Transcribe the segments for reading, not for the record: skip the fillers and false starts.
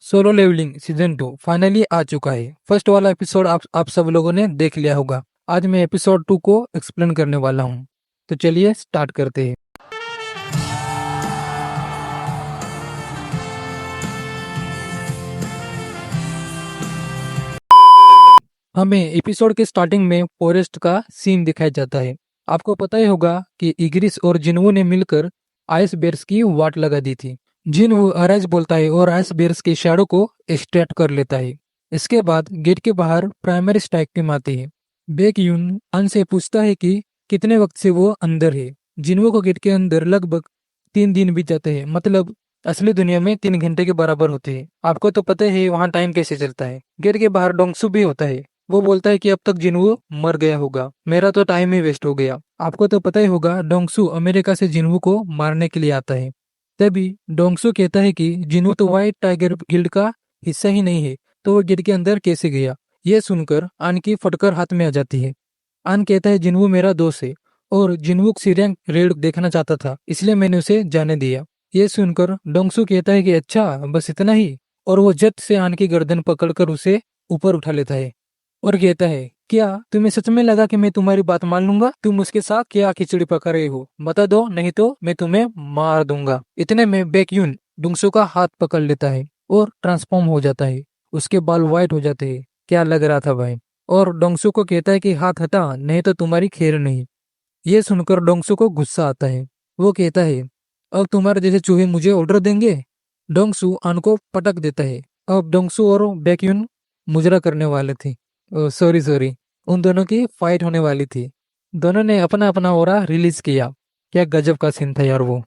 Solo levelling season 2 finally आ चुका है। First वाला एपिसोड आप सब लोगों ने देख लिया होगा। आज मैं एपिसोड 2 को एक्सप्लेन करने वाला हूँ। तो चलिए स्टार्ट करते हैं। हमें एपिसोड के स्टार्टिंग में फॉरेस्ट का सीन दिखाया जाता है। आपको पता ही होगा कि इग्रिस और जिन्वो ने मिलकर आइस बेयर्स की वाट लगा दी थी। जिन्वो अराइज बोलता है और आइस बेयर्स के शैडो को एक्सट्रैक्ट कर लेता है। इसके बाद गेट के बाहर प्राइमरी स्ट्राइक टीम आती है। बेकयून अन से पूछता है कि कितने वक्त से वो अंदर है। जिन्वो को गेट के अंदर लगभग 3 दिन बीत जाते हैं, मतलब असली दुनिया में 3 घंटे के बराबर होते हैं। आपको तो पता है वहाँ टाइम कैसे चलता है। गेट के बाहर डोंगसू भी होता है। वो बोलता है कि अब तक जिन्वो मर गया होगा, मेरा तो टाइम ही वेस्ट हो गया। आपको तो पता ही होगा डोंगसू अमेरिका से जिन्वो को मारने के लिए आता है। तभी डोंगसू कहता है कि जिन्वो तो व्हाइट टाइगर गिल्ड का हिस्सा ही नहीं है, तो वो गेट के अंदर कैसे गया। ये सुनकर आन की फटकर हाथ में आ जाती है। आन कहता है जिन्वो मेरा दोस्त है और जिन्वो सीरियन रेड देखना चाहता था, इसलिए मैंने उसे जाने दिया। ये सुनकर डोंगसू कहता है कि अच्छा बस इतना ही, और वो झट से आन की गर्दन पकड़कर उसे ऊपर उठा लेता है और कहता है क्या तुम्हें सच में लगा कि मैं तुम्हारी बात मान लूंगा? तुम उसके साथ क्या खिचड़ी पका रहे हो? बता दो, नहीं तो मैं तुम्हें मार दूंगा। इतने में बेक्यून डोंगसू का हाथ पकड़ लेता है और ट्रांसफॉर्म हो जाता है। उसके बाल व्हाइट हो जाते हैं। क्या लग रहा था भाई। और डोंगसू को कहता है कि हाथ हटा, नहीं तो तुम्हारी खैर नहीं। ये सुनकर डोंगसू को गुस्सा आता है। वो कहता है अब तुम्हारे जैसे चूहे मुझे ऑर्डर देंगे। डोंगसू आन को पटक देता है। अब डोंगसू और बेक्यून मुजरा करने वाले थे। सॉरी सॉरी, उन दोनों की फाइट होने वाली थी। दोनों ने अपना अपना ओरा रिलीज किया। क्या गजब का सीन था यार वो।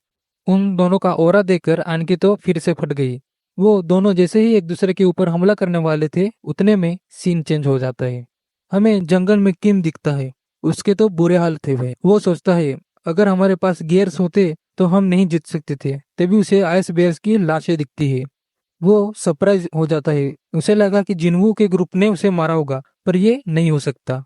उन दोनों का ओरा देखकर आन की तो फिर से फट गई। वो दोनों जैसे ही एक दूसरे के ऊपर हमला करने वाले थे, उतने में सीन चेंज हो जाता है। हमें जंगल में किम दिखता है। उसके तो बुरे हाल थे भाई। वो सोचता है अगर हमारे पास गियर्स होते तो हम नहीं जीत सकते थे। तभी उसे आइस बेयर्स की लाशें दिखती है। वो सरप्राइज हो जाता है। उसे लगा कि जिन्वू के ग्रुप ने उसे मारा होगा, पर ये नहीं हो सकता।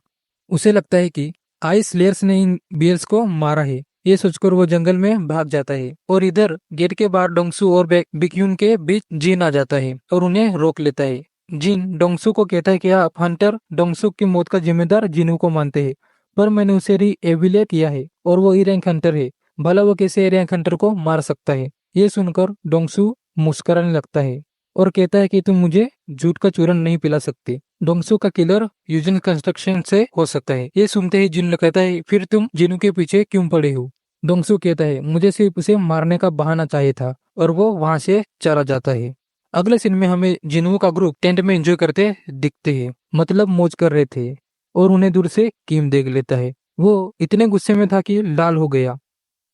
उसे लगता है कि आइस लेयर्स ने इन बियर्स को मारा है। ये सोचकर वो जंगल में भाग जाता है और इधर गेट के बाहर डोंगसू और बिक्यून के बीच जिन आ जाता है और उन्हें रोक लेता है। जिन डोंगसू को कहता है कि आप हंटर डोंगसू की मौत का जिम्मेदार जिन्वू को मानते हैं, पर मैंने उसे रीएविलेट किया है और वो ई रैंक हंटर है। भला वो कैसे ए रैंक हंटर को मार सकता है। ये सुनकर डोंगसू मुस्कुराने लगता है और कहता है कि तुम मुझे झूठ का चूरन नहीं पिला सकते। डोंगसू का किलर यूजन कंस्ट्रक्शन से हो सकता है। ये सुनते ही जिन कहता है फिर तुम जिनू के पीछे क्यों पड़े हो? डोंगसू कहता है मुझे सिर्फ उसे मारने का बहाना चाहिए था, और वो वहां से चला जाता है। अगले सीन में हमें जिनू का ग्रुप टेंट में एंजॉय करते दिखते हैं, मतलब मौज कर रहे थे, और उन्हें दूर से किम देख लेता है। वो इतने गुस्से में था कि लाल हो गया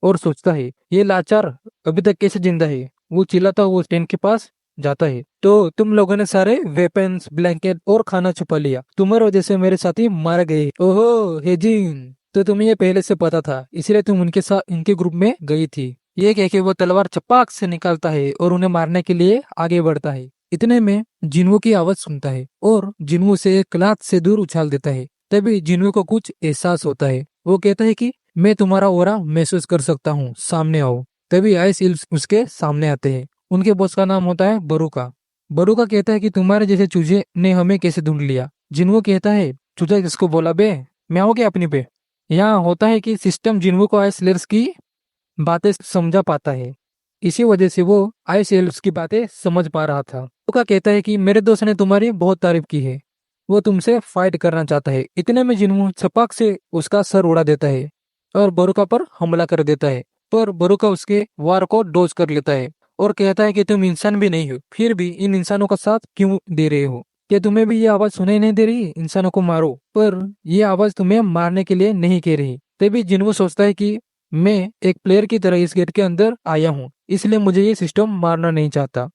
और सोचता है ये लाचार अभी तक कैसे जिंदा है। वो चिल्लाता हुआ टेंट के पास जाता है। तो तुम लोगों ने सारे वेपन्स, ब्लैंकेट और खाना छुपा लिया। तुम्हारी वजह से मेरे साथी मारे गए। ओहो हेजिन, तो तुम्हें ये पहले से पता था, इसलिए तुम उनके साथ इनके ग्रुप में गई थी। ये कह के वो तलवार चपाक से निकालता है और उन्हें मारने के लिए आगे बढ़ता है। इतने में जिन्वो की आवाज सुनता है और जिन्वो से एक क्लाथ से दूर उछाल देता है। तभी जिन्वो को कुछ एहसास होता है। वो कहता है कि मैं तुम्हारा ओरा महसूस कर सकता हूँ, सामने आओ। तभी आइस इल्स उसके सामने आते हैं। उनके बॉस का नाम होता है बरूका। बरूका कहता है कि तुम्हारे जैसे चूजे ने हमें कैसे ढूंढ लिया। जिन्वो कहता है चूजा किसको बोला बे, मैं आओ क्या अपनी पे। यहाँ होता है कि सिस्टम जिन्वो को आइस लेयर्स की बातें समझा पाता है, इसी वजह से वो आइस लेयर्स की बातें समझ पा रहा था। बरूका कहता है कि मेरे दोस्त ने तुम्हारी बहुत तारीफ की है, वो तुमसे फाइट करना चाहता है। इतने में जिन्वो छपाक से उसका सर उड़ा देता है और बरूका पर हमला कर देता है, पर बरूका उसके वार को डोज कर लेता है और कहता है कि तुम इंसान भी नहीं हो, फिर भी इन इंसानों का साथ क्यों दे रहे हो? क्या तुम्हें भी ये आवाज सुनाई नहीं दे रही? इंसानों को मारो, पर ये आवाज तुम्हें मारने के लिए नहीं कह रही। तभी जिन्वो सोचता है कि मैं एक प्लेयर की तरह इस गेट के अंदर आया हूँ, इसलिए मुझे ये सिस्टम मारना नहीं चाहता।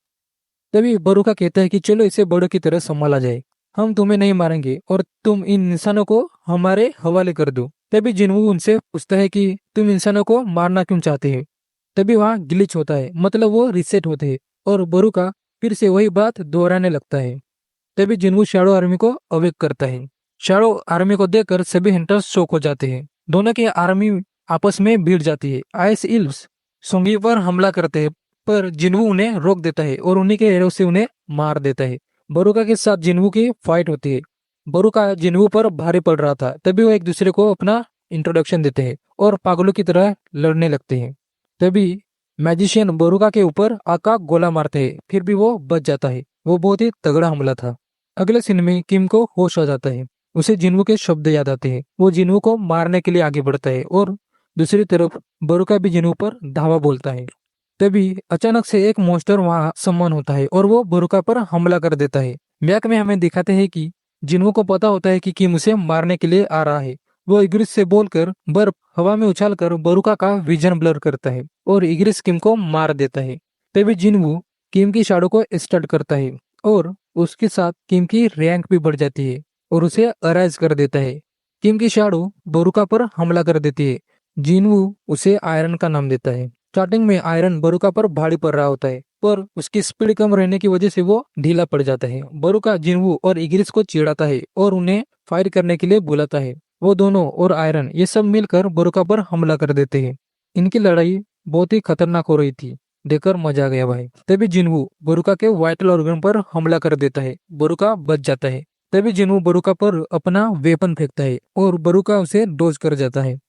तभी बरूका कहता है कि चलो इसे बड़ों की तरह संभाला जाए, हम तुम्हें नहीं मारेंगे और तुम इन इंसानों को हमारे हवाले कर दो। तभी जिन्वो उनसे पूछता है कि तुम इंसानों को मारना क्यों चाहते हो। तभी वहाँ ग्लिच होता है, मतलब वो रीसेट होते हैं और बरूका फिर से वही बात दोहराने लगता है। तभी जिन्वो शैडो आर्मी को अवेक करता है। शैडो आर्मी को देखकर सभी हंटर्स शॉक हो जाते हैं। दोनों की आर्मी आपस में भिड़ जाती है। आइस इल्व्स सोंगी पर हमला करते हैं, पर जिन्वू उन्हें रोक देता है और उन्हीं के एरो से उन्हें मार देता है। बरुका के साथ जिन्वू की फाइट होती है। बरुका जिन्वू पर भारी पड़ रहा था, तभी वो एक दूसरे को अपना इंट्रोडक्शन देते हैं और पागलों की तरह लड़ने लगते हैं। तभी मैजिशियन बरुका के ऊपर आका गोला मारते हैं, फिर भी वो बच जाता है। वो बहुत ही तगड़ा हमला था। अगले सीन में किम को होश आ जाता है। उसे जिन्वू के शब्द याद आते हैं। वो जिन्वू को मारने के लिए आगे बढ़ता है और दूसरी तरफ बरुका भी जिन्वू पर धावा बोलता है। तभी अचानक से एक मॉन्स्टर वहां सम्मन होता है और वो बरुका पर हमला कर देता है। बैक में हमें दिखाते हैं कि जिन्वू को पता होता है कि किम उसे मारने के लिए आ रहा है। वो इग्रिस से बोलकर बर्फ हवा में उछालकर बरुका का विजन ब्लर करता है और इग्रिस किम को मार देता है। तभी जिन्वू किम की शाडो को स्टड करता है और उसके साथ किम की रैंक भी बढ़ जाती है और उसे अराइज कर देता है। किम की शाडो बरुका पर हमला कर देती है। जिन्वू उसे आयरन का नाम देता है। स्टार्टिंग में आयरन बरुका पर भारी पड़ रहा होता है, पर उसकी स्पीड कम रहने की वजह से वो ढीला पड़ जाता है। बरुका जिन्वू और इग्रिस को चिढ़ाता है और उन्हें फायर करने के लिए बुलाता है। वो दोनों और आयरन ये सब मिलकर बरुका पर हमला कर देते हैं। इनकी लड़ाई बहुत ही खतरनाक हो रही थी, देखकर मजा आ गया भाई। तभी जिन्वू बरुका के वाइटल ऑर्गन पर हमला कर देता है। बरुका बच जाता है। तभी जिन्वू बरुका पर अपना वेपन फेंकता है और बरुका उसे डोज कर जाता है।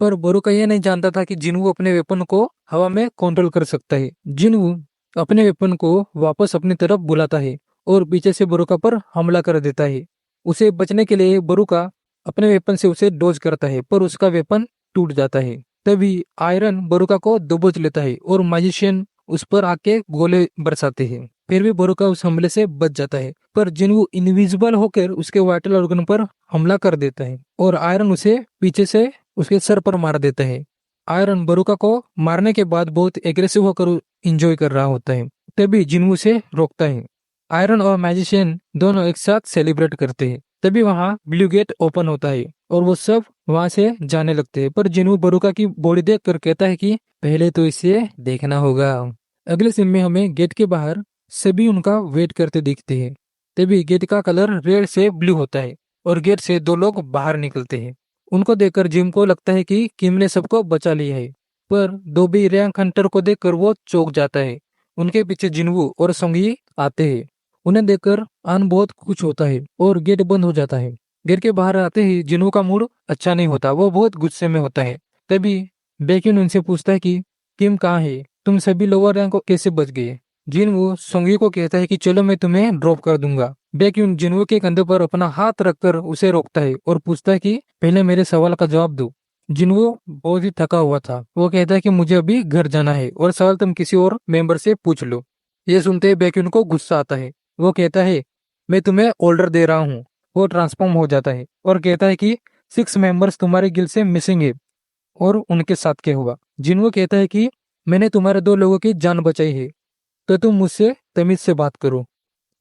पर बरुका यह नहीं जानता था कि जिन्वू अपने वेपन को हवा में कंट्रोल कर सकता है। जिन्वू अपने वेपन को वापस अपनी तरफ बुलाता है और पीछे से बरुका पर हमला कर देता है। उसे बचने के लिए बरुका अपने वेपन से उसे डोज करता है, पर उसका वेपन टूट जाता है। तभी आयरन बरुका को दबोच लेता है और मैजिशियन उस पर आके गोले बरसाते हैं। फिर भी बरुका उस हमले से बच जाता है, पर जिन्वू इनविजिबल होकर उसके वाइटल ऑर्गन पर हमला कर देता है और आयरन उसे पीछे से उसके सर पर मार देता है। आयरन बरुका को मारने के बाद बहुत एग्रेसिव होकर एंजॉय कर रहा होता है। तभी जिन्वू से रोकता है। आयरन और मैजिशियन दोनों एक साथ सेलिब्रेट करते हैं। तभी वहां ब्लू गेट ओपन होता है और वो सब वहां से जाने लगते हैं, पर जिन्वू बरुका की बॉडी देख कर कहता है कि पहले तो इसे देखना होगा। अगले सीन में हमें गेट के बाहर सभी उनका वेट करते दिखते हैं। तभी गेट का कलर रेड से ब्लू होता है और गेट से दो लोग बाहर निकलते हैं। उनको देखकर जिम को लगता है कि किम ने सबको बचा लिया है, पर धोबी रैंक हंटर को देखकर वो चौंक जाता है। उनके पीछे जिन्वू और संगी आते हैं। उन्हें देखकर आन बहुत खुश होता है और गेट बंद हो जाता है। गेट के बाहर आते ही जिन्वू का मूड अच्छा नहीं होता, वो बहुत गुस्से में होता है। तभी बेक्यून उनसे पूछता है कि किम कहाँ है, तुम सभी लोअर रैंक को कैसे बच गए। जिन्वू संगी को कहता है कि चलो मैं तुम्हें ड्रॉप कर दूंगा। बेक्यून जिन्वू के कंधे पर अपना हाथ रखकर उसे रोकता है और पूछता है कि पहले मेरे सवाल का जवाब दो। जिन्वू बहुत ही थका हुआ था। वो कहता है कि मुझे अभी घर जाना है और सवाल तुम किसी और मेंबर से पूछ लो। ये सुनते ही बेक्यून को गुस्सा आता है। वो कहता है मैं तुम्हें ऑर्डर दे रहा हूँ। वो ट्रांसफॉर्म हो जाता है और कहता है कि 6 मेंबर्स तुम्हारे गिल्ड से मिसिंग है और उनके साथ क्या हुआ। जिन्वू कहता है कि मैंने तुम्हारे 2 लोगों की जान बचाई है, तो तुम मुझसे तमीज से बात करो।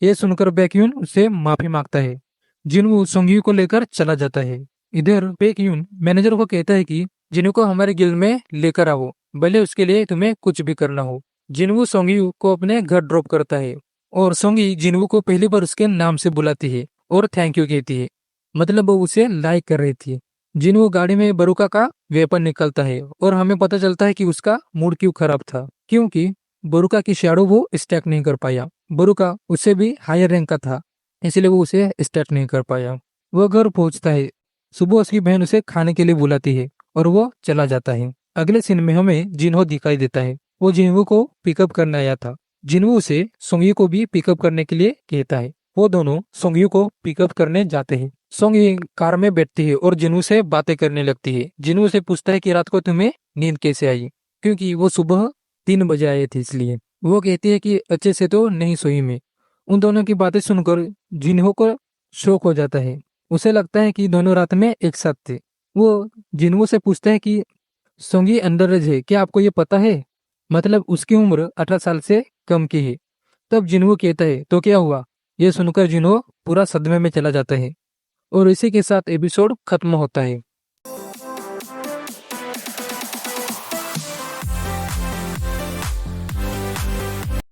ये सुनकर बेक्यून उससे माफी मांगता है। जिन्वू सोंग्यू को लेकर चला जाता है। इधर बेक्यून मैनेजर को कहता है कि जिन्वू को हमारे गिल्ड में लेकर आओ, भले उसके लिए तुम्हें कुछ भी करना हो। जिन्वू सोंग्यू को अपने घर ड्रॉप करता है और सोंगी जिन्वू को पहली बार उसके नाम से बुलाती है और थैंक यू कहती है, मतलब वो उसे लाइक कर रही थी। जिन्वू गाड़ी में बरुका का वेपन निकलता है और हमें पता चलता है कि उसका मूड क्यों खराब था, क्योंकि बरुका की शैडो वो स्टैक नहीं कर पाया। बरुका उससे भी हायर रैंक का था, इसलिए वो उसे स्टैक नहीं कर पाया। वो घर पहुंचता है। सुबह उसकी बहन उसे खाने के लिए बुलाती है और वो चला जाता है। अगले सीन में हमें जिन्हो दिखाई देता है। वो जिन्हो को पिकअप करने आया था। जिन्हो उसे सोंगी को भी पिकअप करने के लिए कहता है। वो दोनों सोंगी को पिकअप करने जाते हैं। सोंगी कार में बैठती है और जिन्हो से बातें करने लगती है। जिन्हो से पूछता है कि रात को तुम्हें नींद कैसे आई, क्योंकि वो सुबह 3 बजे आए थे इसलिए। वो कहती है कि अच्छे से तो नहीं सोई मैं। उन दोनों की बातें सुनकर जिन्हो को शौक हो जाता है। उसे लगता है कि दोनों रात में एक साथ थे। वो जिन्हो से पूछता है कि सोंगी अंडर एज है, क्या आपको ये पता है, मतलब उसकी उम्र 18 साल से कम की है। तब जिन्हो कहता है तो क्या हुआ। ये सुनकर जिन्हो पूरा सदमे में चला जाता है और इसी के साथ एपिसोड खत्म होता है।